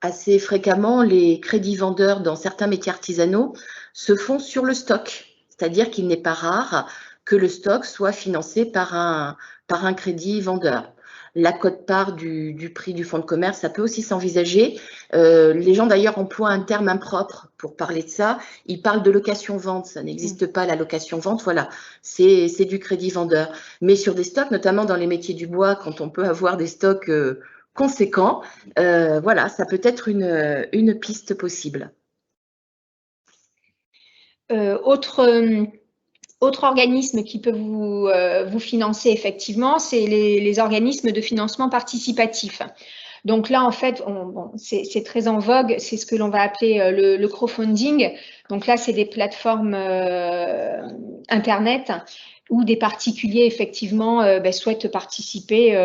Assez fréquemment, les crédits vendeurs dans certains métiers artisanaux se font sur le stock. C'est-à-dire qu'il n'est pas rare que le stock soit financé par un crédit vendeur. La quote-part du prix du fonds de commerce, ça peut aussi s'envisager. Les gens d'ailleurs emploient un terme impropre pour parler de ça. Ils parlent de location-vente. Ça n'existe pas, la location-vente. Voilà, c'est du crédit vendeur. Mais sur des stocks, notamment dans les métiers du bois, quand on peut avoir des stocks conséquents, voilà, ça peut être une piste possible. Autre organisme qui peut vous financer effectivement, c'est les organismes de financement participatif. Donc là, en fait, c'est très en vogue, c'est ce que l'on va appeler le crowdfunding. Donc là, c'est des plateformes Internet où des particuliers, effectivement, souhaitent participer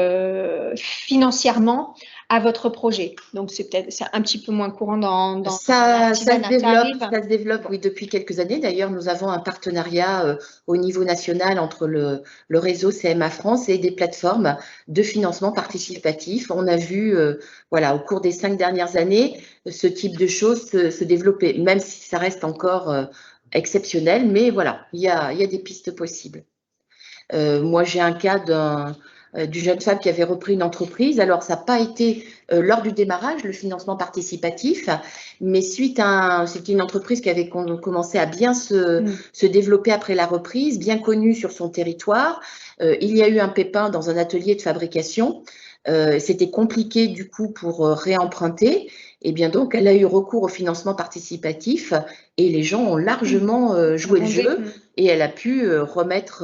financièrement à votre projet. Donc, c'est un petit peu moins courant dans ça se développe, oui, depuis quelques années. D'ailleurs, nous avons un partenariat au niveau national entre le réseau CMA France et des plateformes de financement participatif. On a vu, voilà, au cours des 5 dernières années, ce type de choses se développer, même si ça reste encore exceptionnel. Mais voilà, il y a des pistes possibles. Moi, j'ai un cas d'une jeune femme qui avait repris une entreprise. Alors, ça n'a pas été lors du démarrage, le financement participatif, mais c'était une entreprise qui avait commencé à bien se développer après la reprise, bien connue sur son territoire. Il y a eu un pépin dans un atelier de fabrication. C'était compliqué du coup pour réemprunter. Et bien donc, elle a eu recours au financement participatif et les gens ont largement joué le jeu et elle a pu remettre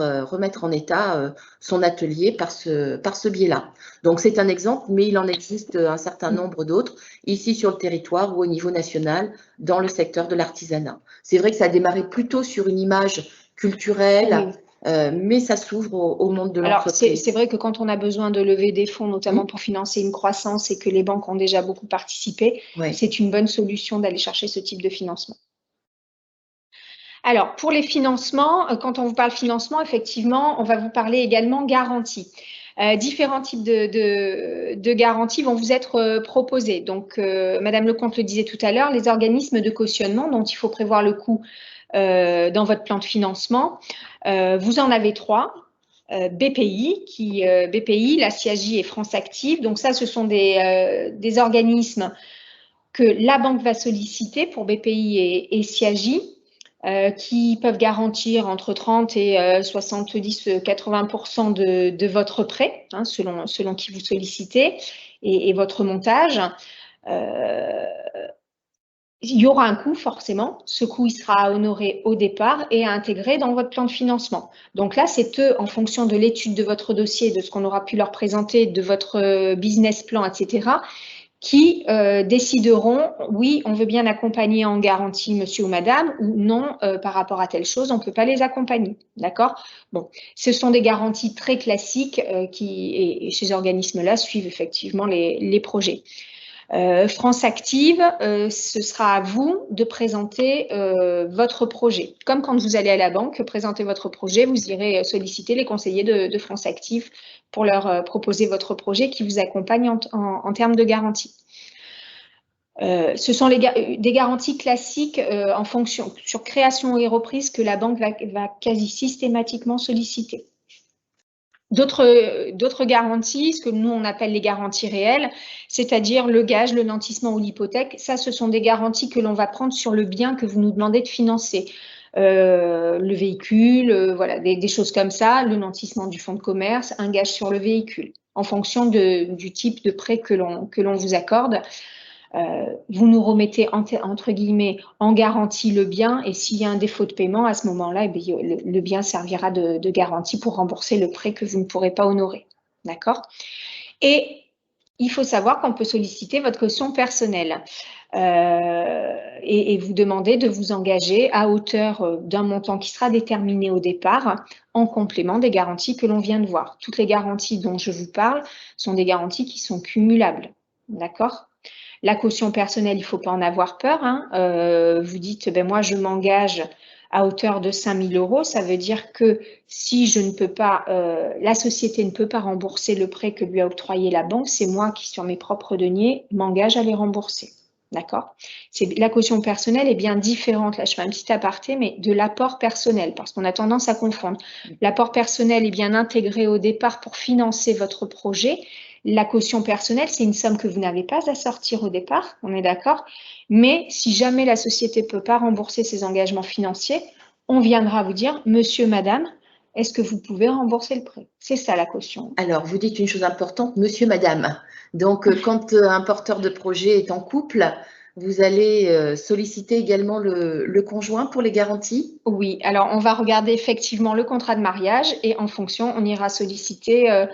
en état son atelier par ce biais-là. Donc, c'est un exemple, mais il en existe un certain nombre d'autres ici sur le territoire ou au niveau national dans le secteur de l'artisanat. C'est vrai que ça a démarré plutôt sur une image culturelle. Mais ça s'ouvre au monde de l'entreprise. Alors, c'est vrai que quand on a besoin de lever des fonds, notamment pour financer une croissance et que les banques ont déjà beaucoup participé, c'est une bonne solution d'aller chercher ce type de financement. Alors, pour les financements, quand on vous parle financement, effectivement, on va vous parler également garantie. Différents types de garanties vont vous être proposés. Donc, Madame Lecomte le disait tout à l'heure, les organismes de cautionnement dont il faut prévoir le coût dans votre plan de financement. Vous en avez 3. BPI, la CIAJ et France Active. Donc ça, ce sont des organismes que la banque va solliciter pour BPI et CIAJ, qui peuvent garantir entre 30 et 70-80% de votre prêt, hein, selon qui vous sollicitez, et votre montage. Il y aura un coût forcément, ce coût il sera honoré au départ et à intégrer dans votre plan de financement. Donc là, c'est eux, en fonction de l'étude de votre dossier, de ce qu'on aura pu leur présenter, de votre business plan, etc., qui décideront, oui, on veut bien accompagner en garantie monsieur ou madame, ou non, par rapport à telle chose, on ne peut pas les accompagner, d'accord? Bon, ce sont des garanties très classiques et ces organismes-là suivent effectivement les projets. France Active, ce sera à vous de présenter votre projet. Comme quand vous allez à la banque, présenter votre projet, vous irez solliciter les conseillers de France Active pour leur proposer votre projet qui vous accompagne en termes de garantie. Ce sont des garanties classiques en fonction sur création et reprise que la banque va quasi systématiquement solliciter. D'autres garanties, ce que nous on appelle les garanties réelles, c'est-à-dire le gage, le nantissement ou l'hypothèque, ça ce sont des garanties que l'on va prendre sur le bien que vous nous demandez de financer. Le véhicule, voilà, des choses comme ça, le nantissement du fonds de commerce, un gage sur le véhicule, en fonction du type de prêt que l'on vous accorde. Vous nous remettez entre guillemets en garantie le bien et s'il y a un défaut de paiement, à ce moment-là, le bien servira de garantie pour rembourser le prêt que vous ne pourrez pas honorer. D'accord? Et il faut savoir qu'on peut solliciter votre caution personnelle et vous demander de vous engager à hauteur d'un montant qui sera déterminé au départ en complément des garanties que l'on vient de voir. Toutes les garanties dont je vous parle sont des garanties qui sont cumulables. D'accord? La caution personnelle, il ne faut pas en avoir peur. Hein. Vous dites, ben moi, je m'engage à hauteur de 5 000 €. Ça veut dire que si je ne peux pas, la société ne peut pas rembourser le prêt que lui a octroyé la banque, c'est moi qui, sur mes propres deniers, m'engage à les rembourser. D'accord? La caution personnelle est bien différente, là je fais un petit aparté, mais de l'apport personnel, parce qu'on a tendance à confondre. L'apport personnel est bien intégré au départ pour financer votre projet. La caution personnelle, c'est une somme que vous n'avez pas à sortir au départ, on est d'accord? Mais si jamais la société ne peut pas rembourser ses engagements financiers, on viendra vous dire, monsieur, madame, est-ce que vous pouvez rembourser le prêt? C'est ça la caution. Alors, vous dites une chose importante, monsieur, madame. Donc, quand un porteur de projet est en couple, vous allez solliciter également le conjoint pour les garanties? Oui, alors on va regarder effectivement le contrat de mariage et en fonction, on ira solliciter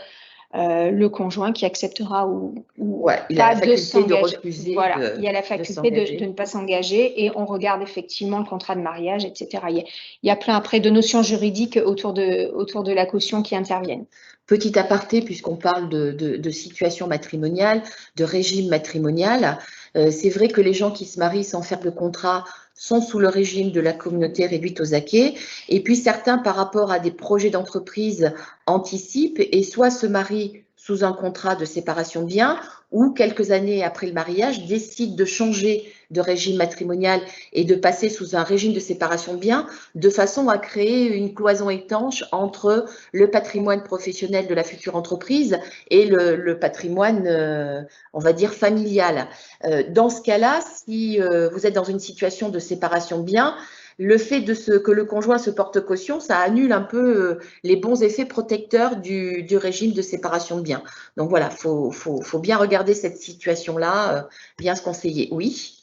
le conjoint qui acceptera ou ouais, il pas a la faculté de s'engager. refuser. Voilà, il y a la faculté de ne pas s'engager et on regarde effectivement le contrat de mariage, etc. Il y a plein après de notions juridiques autour de la caution qui interviennent. Petit aparté, puisqu'on parle de situation matrimoniale, de régime matrimonial, c'est vrai que les gens qui se marient sans faire de contrat sont sous le régime de la communauté réduite aux acquets, et puis certains, par rapport à des projets d'entreprise, anticipent et soit se marient sous un contrat de séparation de biens, ou quelques années après le mariage, décident de changer de régime matrimonial et de passer sous un régime de séparation de biens, de façon à créer une cloison étanche entre le patrimoine professionnel de la future entreprise et le patrimoine, on va dire, familial. Dans ce cas-là, si vous êtes dans une situation de séparation de biens, le fait que le conjoint se porte caution, ça annule un peu les bons effets protecteurs du régime de séparation de biens. Donc voilà, faut bien regarder cette situation-là, bien se conseiller. Oui.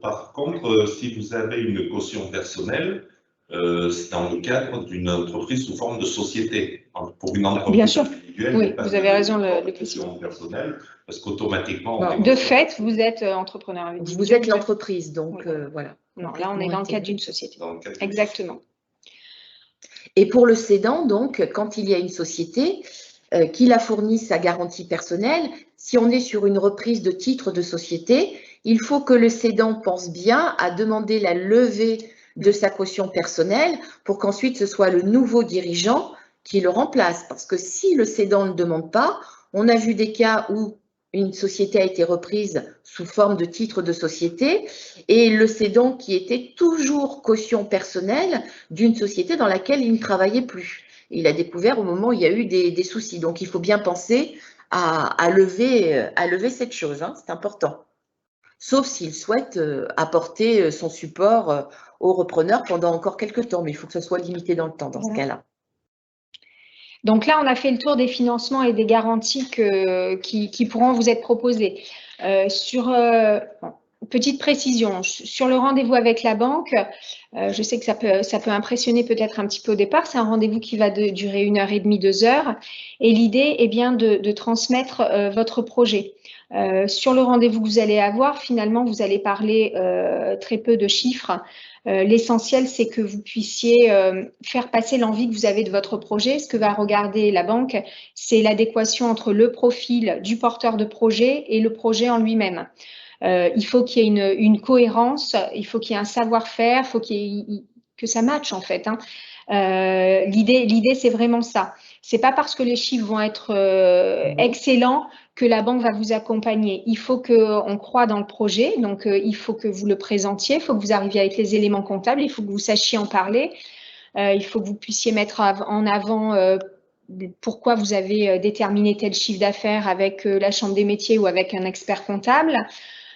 Par contre, si vous avez une caution personnelle, c'est dans le cadre d'une entreprise sous forme de société. Pour une entreprise bien sûr. individuelle, oui, vous avez raison de caution personnelle, parce qu'automatiquement… De fait, vous êtes entrepreneur individuel. Vous êtes l'entreprise, donc voilà. Non, là, on est dans le cadre d'une société. Exactement. Et pour le cédant, donc, quand il y a une société qui la fournit sa garantie personnelle, si on est sur une reprise de titre de société, il faut que le cédant pense bien à demander la levée de sa caution personnelle pour qu'ensuite ce soit le nouveau dirigeant qui le remplace. Parce que si le cédant ne demande pas, on a vu des cas où une société a été reprise sous forme de titre de société et le cédant qui était toujours caution personnelle d'une société dans laquelle il ne travaillait plus. Il a découvert au moment où il y a eu des soucis. Donc, il faut bien penser à lever cette chose, hein, c'est important. Sauf s'il souhaite apporter son support au repreneur pendant encore quelques temps, mais il faut que ce soit limité dans le temps dans ce cas-là. Donc là, on a fait le tour des financements et des garanties qui pourront vous être proposées. petite précision, sur le rendez-vous avec la banque, je sais que ça peut impressionner peut-être un petit peu au départ, c'est un rendez-vous qui va durer 1h30, 2 heures, et l'idée est bien de transmettre votre projet. Sur le rendez-vous que vous allez avoir, finalement, vous allez parler très peu de chiffres. L'essentiel, c'est que vous puissiez faire passer l'envie que vous avez de votre projet. Ce que va regarder la banque, c'est l'adéquation entre le profil du porteur de projet et le projet en lui-même. Il faut qu'il y ait une cohérence, il faut qu'il y ait un savoir-faire, il faut que ça matche en fait. L'idée, c'est vraiment ça. C'est pas parce que les chiffres vont être excellents que la banque va vous accompagner. Il faut qu'on croie dans le projet, donc il faut que vous le présentiez, il faut que vous arriviez avec les éléments comptables, il faut que vous sachiez en parler, il faut que vous puissiez mettre en avant pourquoi vous avez déterminé tel chiffre d'affaires avec la chambre des métiers ou avec un expert comptable.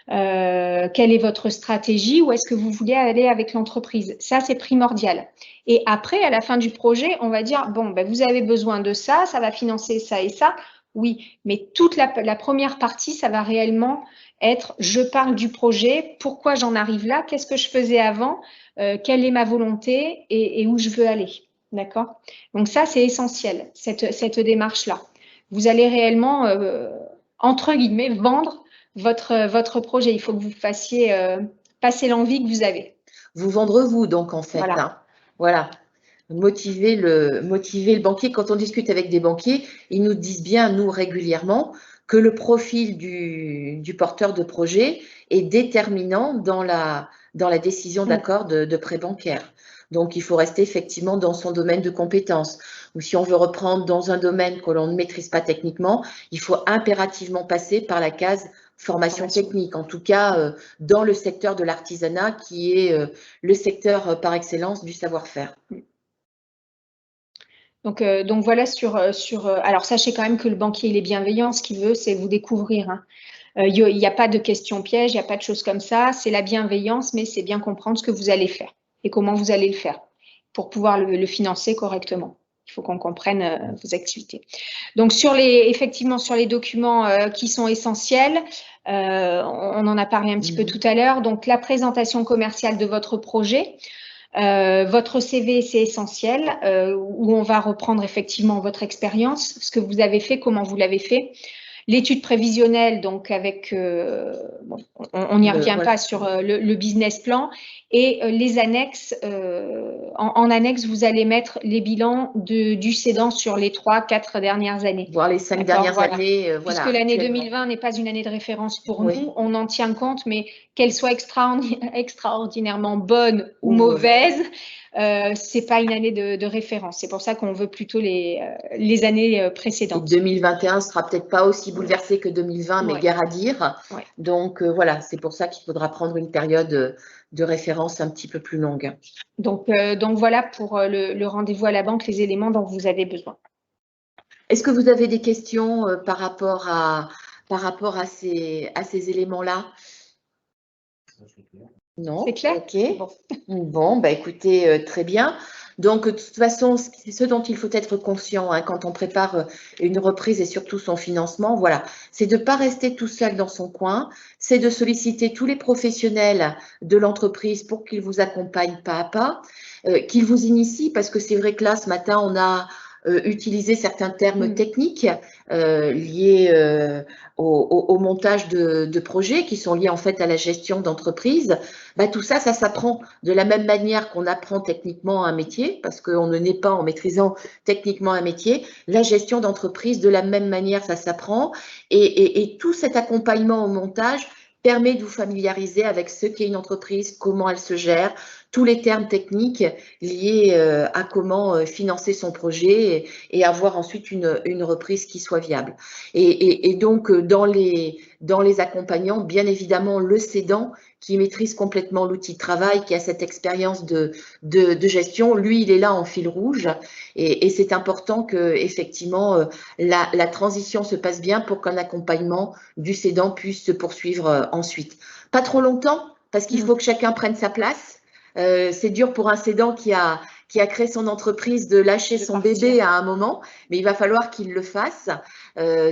Quelle est votre stratégie, où est-ce que vous voulez aller avec l'entreprise. Ça, c'est primordial. Et après, à la fin du projet, on va dire, bon, ben, vous avez besoin de ça, ça va financer ça et ça. Oui, mais toute la première partie, ça va réellement être, je parle du projet, pourquoi j'en arrive là, qu'est-ce que je faisais avant, quelle est ma volonté et où je veux aller. D'accord? Donc ça, c'est essentiel, cette démarche-là. Vous allez réellement, entre guillemets, vendre votre projet. Il faut que vous fassiez passer l'envie que vous avez. Vous vendre vous, donc, en fait. Voilà. Hein. Voilà. Motiver le banquier. Quand on discute avec des banquiers, ils nous disent bien, nous, régulièrement, que le profil du porteur de projet est déterminant dans la décision d'accord de prêt bancaire. Donc, il faut rester effectivement dans son domaine de compétences. Ou si on veut reprendre dans un domaine que l'on ne maîtrise pas techniquement, il faut impérativement passer par la case formation technique, en tout cas dans le secteur de l'artisanat qui est le secteur par excellence du savoir-faire. Donc voilà alors sachez quand même que le banquier il est bienveillant, ce qu'il veut c'est vous découvrir. Hein. Il n'y a pas de questions pièges, il n'y a pas de choses comme ça, c'est la bienveillance, mais c'est bien comprendre ce que vous allez faire et comment vous allez le faire pour pouvoir le financer correctement. Il faut qu'on comprenne vos activités. Donc effectivement sur les documents qui sont essentiels, on en a parlé un petit peu tout à l'heure, donc la présentation commerciale de votre projet. Votre CV, c'est essentiel, où on va reprendre effectivement votre expérience, ce que vous avez fait, comment vous l'avez fait. L'étude prévisionnelle, donc avec, on n'y revient pas sur le business plan, et les annexes. En annexe, vous allez mettre les bilans du cédant sur les 3-4 dernières années. Voire les 5 dernières années. Puisque l'année 2020 n'est pas une année de référence pour nous, on en tient compte, mais qu'elle soit extraordinairement bonne ou mauvaise, c'est pas une année de référence. C'est pour ça qu'on veut plutôt les années précédentes. Et 2021 sera peut-être pas aussi bouleversé que 2020, mais guère à dire. Donc voilà, c'est pour ça qu'il faudra prendre une période de référence un petit peu plus longue. Donc voilà pour le rendez-vous à la banque, les éléments dont vous avez besoin. Est-ce que vous avez des questions par rapport à ces éléments-là? Non. C'est clair? Ok. Bon, bah écoutez, très bien. Donc, de toute façon, ce dont il faut être conscient quand on prépare une reprise et surtout son financement, voilà, c'est de ne pas rester tout seul dans son coin, c'est de solliciter tous les professionnels de l'entreprise pour qu'ils vous accompagnent pas à pas, qu'ils vous initient, parce que c'est vrai que là, ce matin, on a utiliser certains termes techniques liés au montage de projets qui sont liés en fait à la gestion d'entreprise. Bah, tout ça, ça s'apprend de la même manière qu'on apprend techniquement un métier, parce qu'on ne naît pas en maîtrisant techniquement un métier. La gestion d'entreprise, de la même manière, ça s'apprend. Et tout cet accompagnement au montage permet de vous familiariser avec ce qu'est une entreprise, comment elle se gère, tous les termes techniques liés à comment financer son projet et avoir ensuite une reprise qui soit viable. Et donc, dans les accompagnants, bien évidemment, le cédant qui maîtrise complètement l'outil de travail, qui a cette expérience de gestion, lui, il est là en fil rouge. Et c'est important que effectivement la transition se passe bien pour qu'un accompagnement du cédant puisse se poursuivre ensuite. Pas trop longtemps, parce qu'il faut que chacun prenne sa place. C'est dur pour un cédant qui a créé son entreprise de lâcher son bébé à un moment, mais il va falloir qu'il le fasse.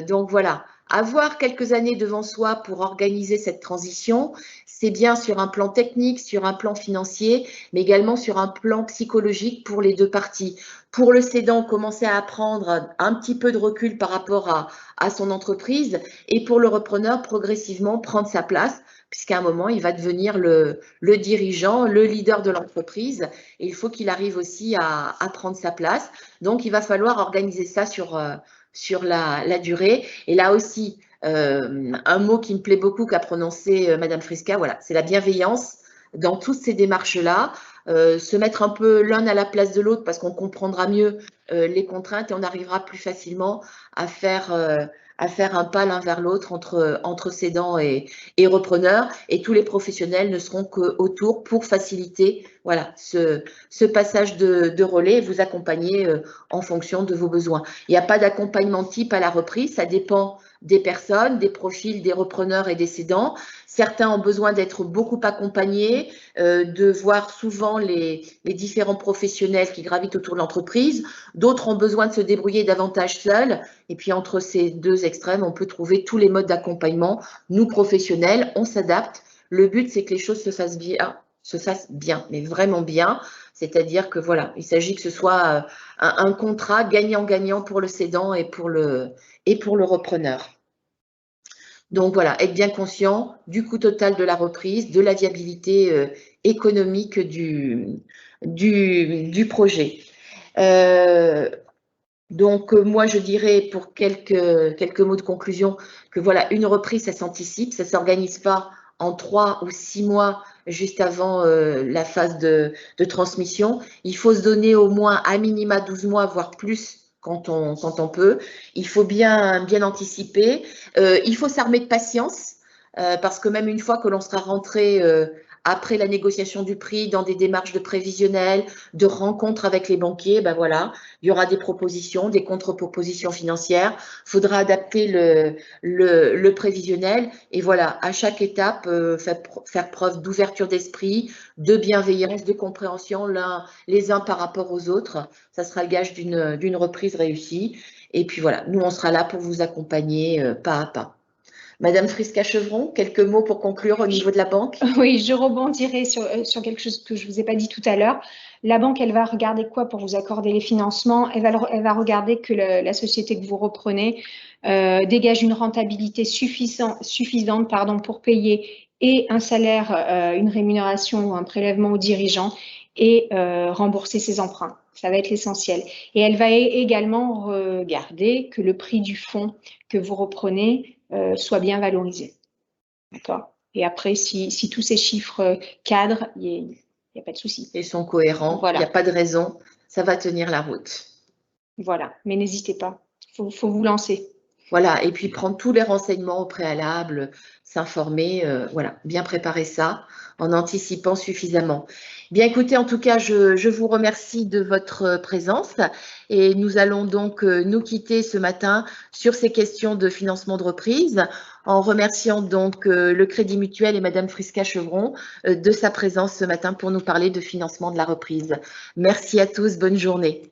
Donc voilà, avoir quelques années devant soi pour organiser cette transition, c'est bien sur un plan technique, sur un plan financier, mais également sur un plan psychologique pour les deux parties. Pour le cédant, commencer à prendre un petit peu de recul par rapport à son entreprise, et pour le repreneur, progressivement prendre sa place, puisqu'à un moment, il va devenir le dirigeant, le leader de l'entreprise, et il faut qu'il arrive aussi à prendre sa place. Donc, il va falloir organiser ça sur la durée. Et là aussi, un mot qui me plaît beaucoup qu'a prononcé Madame Friska, voilà, c'est la bienveillance dans toutes ces démarches-là. Se mettre un peu l'un à la place de l'autre parce qu'on comprendra mieux les contraintes et on arrivera plus facilement à faire un pas l'un vers l'autre entre cédants et repreneurs, et tous les professionnels ne seront qu'autour pour faciliter voilà, ce passage de relais et vous accompagner en fonction de vos besoins. Il n'y a pas d'accompagnement type à la reprise, ça dépend des personnes, des profils des repreneurs et des cédants. Certains ont besoin d'être beaucoup accompagnés, de voir souvent les différents professionnels qui gravitent autour de l'entreprise. D'autres ont besoin de se débrouiller davantage seuls. Et puis entre ces deux extrêmes, on peut trouver tous les modes d'accompagnement. Nous, professionnels, on s'adapte. Le but, c'est que les choses se fassent bien, mais vraiment bien. C'est-à-dire que voilà, il s'agit que ce soit un contrat gagnant-gagnant pour le cédant et pour le repreneur. Donc voilà, être bien conscient du coût total de la reprise, de la viabilité économique du projet. Donc moi je dirais pour quelques mots de conclusion que voilà, une reprise ça s'anticipe, ça ne s'organise pas en 3 ou 6 mois juste avant la phase de transmission. Il faut se donner au moins à minima 12 mois, voire plus quand on peut. Il faut bien anticiper. Il faut s'armer de patience parce que même une fois que l'on sera rentré après la négociation du prix dans des démarches de prévisionnel, de rencontres avec les banquiers, ben voilà, il y aura des propositions, des contre-propositions financières. Il faudra adapter le prévisionnel et voilà, à chaque étape, faire preuve d'ouverture d'esprit, de bienveillance, de compréhension les uns par rapport aux autres. Ça sera le gage d'une reprise réussie. Et puis voilà, nous, on sera là pour vous accompagner pas à pas. Madame Friska-Chevron, quelques mots pour conclure au niveau de la banque? Oui, je rebondirai sur quelque chose que je ne vous ai pas dit tout à l'heure. La banque, elle va regarder quoi pour vous accorder les financements? Elle va regarder que la société que vous reprenez dégage une rentabilité suffisante pour payer et un salaire, une rémunération ou un prélèvement aux dirigeants et rembourser ses emprunts. Ça va être l'essentiel. Et elle va également regarder que le prix du fonds que vous reprenez soit bien valorisé. D'accord. Et après, si tous ces chiffres cadrent, il n'y a pas de souci. Ils sont cohérents, voilà. Il n'y a pas de raison, ça va tenir la route. Voilà, mais n'hésitez pas, il faut vous lancer. Voilà, et puis prendre tous les renseignements au préalable, s'informer, voilà, bien préparer ça en anticipant suffisamment. Bien écoutez, en tout cas, je vous remercie de votre présence et nous allons donc nous quitter ce matin sur ces questions de financement de reprise en remerciant donc le Crédit Mutuel et Madame Friska-Chevron de sa présence ce matin pour nous parler de financement de la reprise. Merci à tous, bonne journée.